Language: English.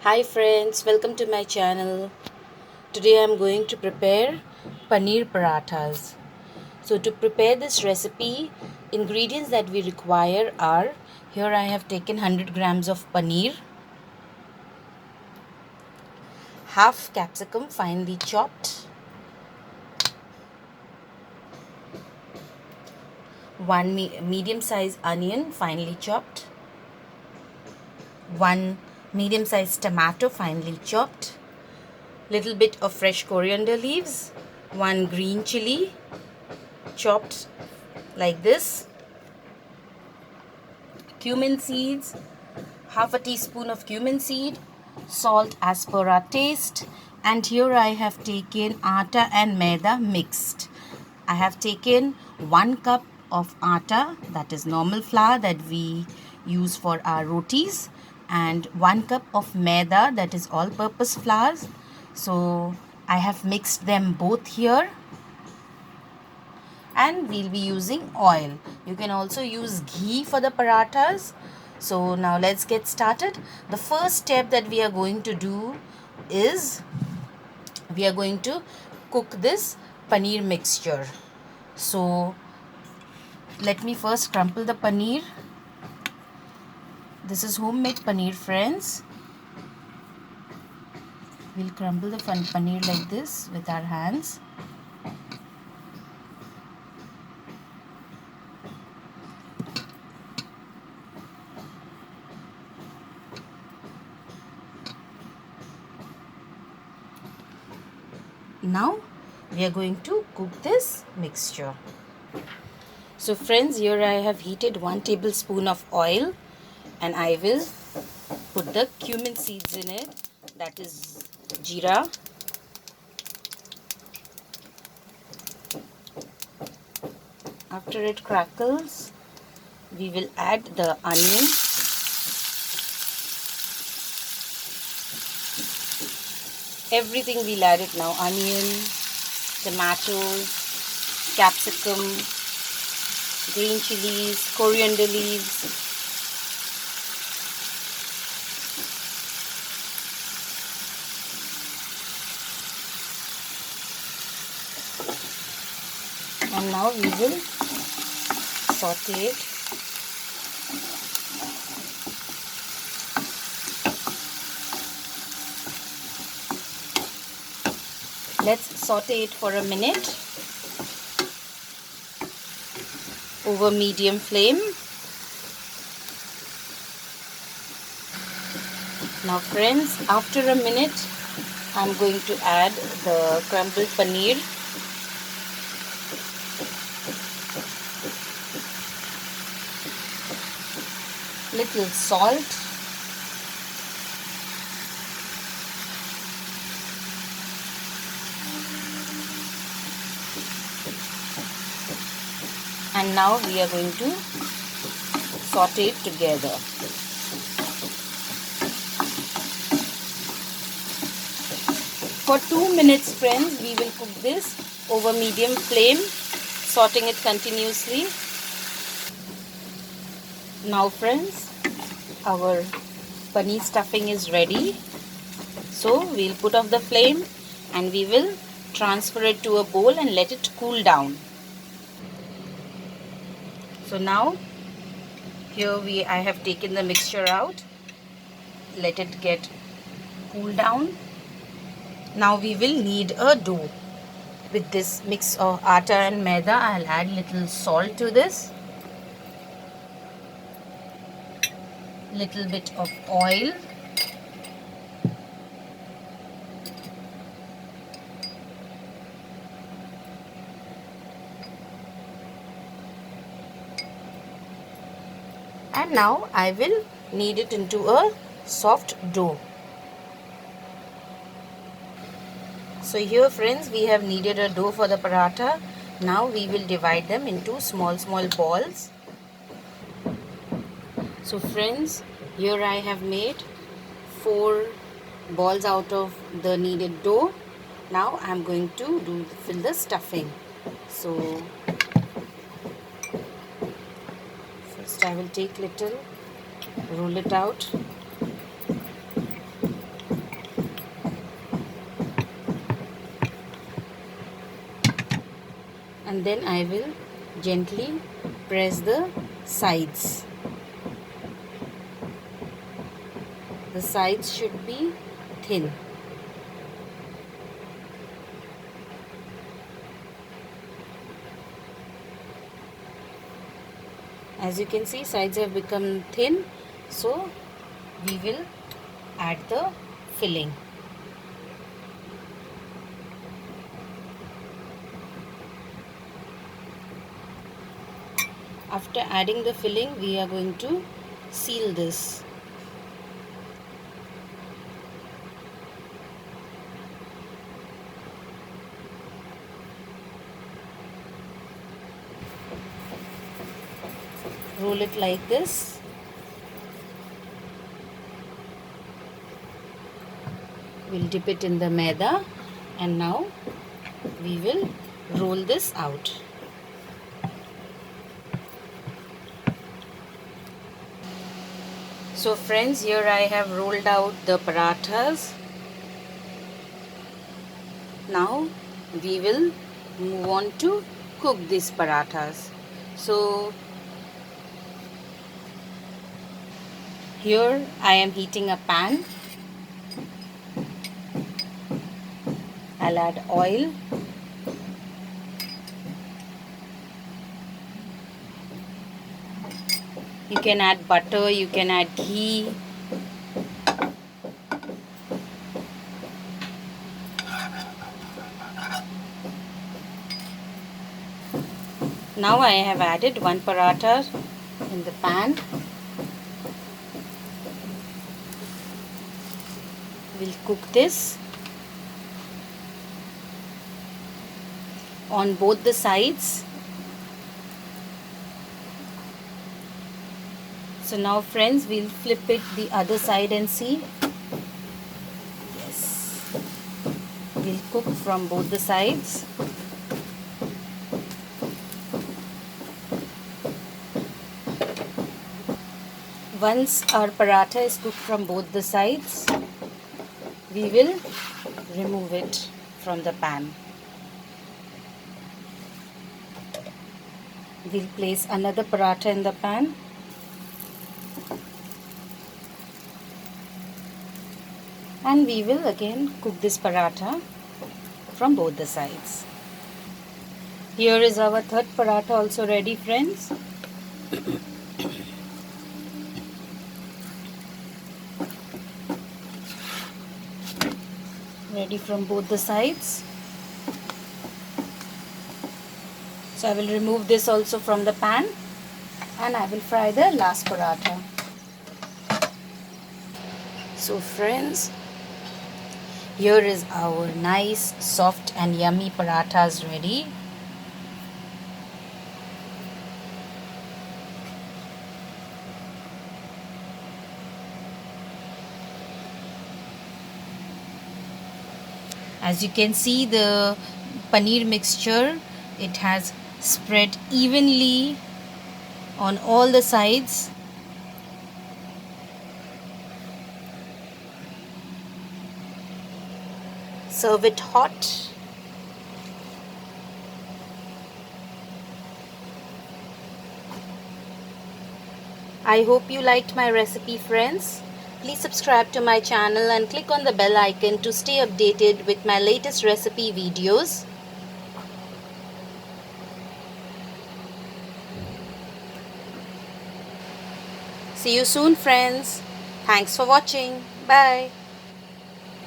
Hi friends, welcome to my channel. Today I am going to prepare Paneer Parathas. So to prepare this recipe, ingredients that we require are, here I have taken 100 grams of paneer, half capsicum finely chopped, one medium sized onion finely chopped, one medium sized tomato finely chopped, little bit of fresh coriander leaves, one green chili chopped like this, cumin seeds, half a teaspoon of cumin seed, salt as per our taste, and here I have taken atta and maida mixed. I have taken 1 cup of atta, that is normal flour that we use for our rotis, and 1 cup of maida, that is all purpose flours. So I have mixed them both here, and we'll be using oil. You can also use ghee for the parathas. So now let's get started. The first step that we are going to do is we are going to cook this paneer mixture. So let me first crumple the paneer. This is homemade paneer, friends. We'll crumble the paneer like this with our hands. Now we are going to cook this mixture. So friends, here I have heated 1 tablespoon of oil, and I will put the cumin seeds in it, that is jeera. After it crackles, we will add the onion. Everything we'll add it now: onion, tomatoes, capsicum, green chilies, coriander leaves. And now we will saute it. Let's saute it for a minute over medium flame. Now friends, after a minute, I'm going to add the crumbled paneer. Little salt. And now we are going to saute it together. For 2 minutes, friends, we will cook this over medium flame, sauteing it continuously. Now friends, our paneer stuffing is ready. So we'll put off the flame and we will transfer it to a bowl and let it cool down. So now here I have taken the mixture out. Let it get cool down. Now we will need a dough. With this mix of atta and maida, I'll add little salt to this, little bit of oil, and now I will knead it into a soft dough. So here friends, we have kneaded a dough for the paratha. Now we will divide them into small balls. So friends, here I have made 4 balls out of the kneaded dough. Now I am going to fill the stuffing. So first I will take little, roll it out, and then I will gently press the sides. The sides should be thin. As you can see, sides have become thin, so we will add the filling. After adding the filling, we are going to seal this. Roll it like this. We'll dip it in the maida, and now we will roll this out. So friends, here I have rolled out the parathas. Now we will move on to cook these parathas. So here I am heating a pan. I'll add oil. You can add butter, you can add ghee. Now I have added one paratha in the pan. We'll cook this on both the sides. So now friends, we'll flip it the other side and see. Yes, we'll cook from both the sides. Once our paratha is cooked from both the sides, we will remove it from the pan. We'll place another paratha in the pan. And we will again cook this paratha from both the sides. Here is our third paratha also ready, friends. Ready from both the sides. So I will remove this also from the pan and I will fry the last paratha. So friends, here is our nice, soft and yummy parathas ready. As you can see, the paneer mixture, it has spread evenly on all the sides. Serve it hot. I hope you liked my recipe, friends. Please subscribe to my channel and click on the bell icon to stay updated with my latest recipe videos. See you soon, friends. Thanks for watching. Bye.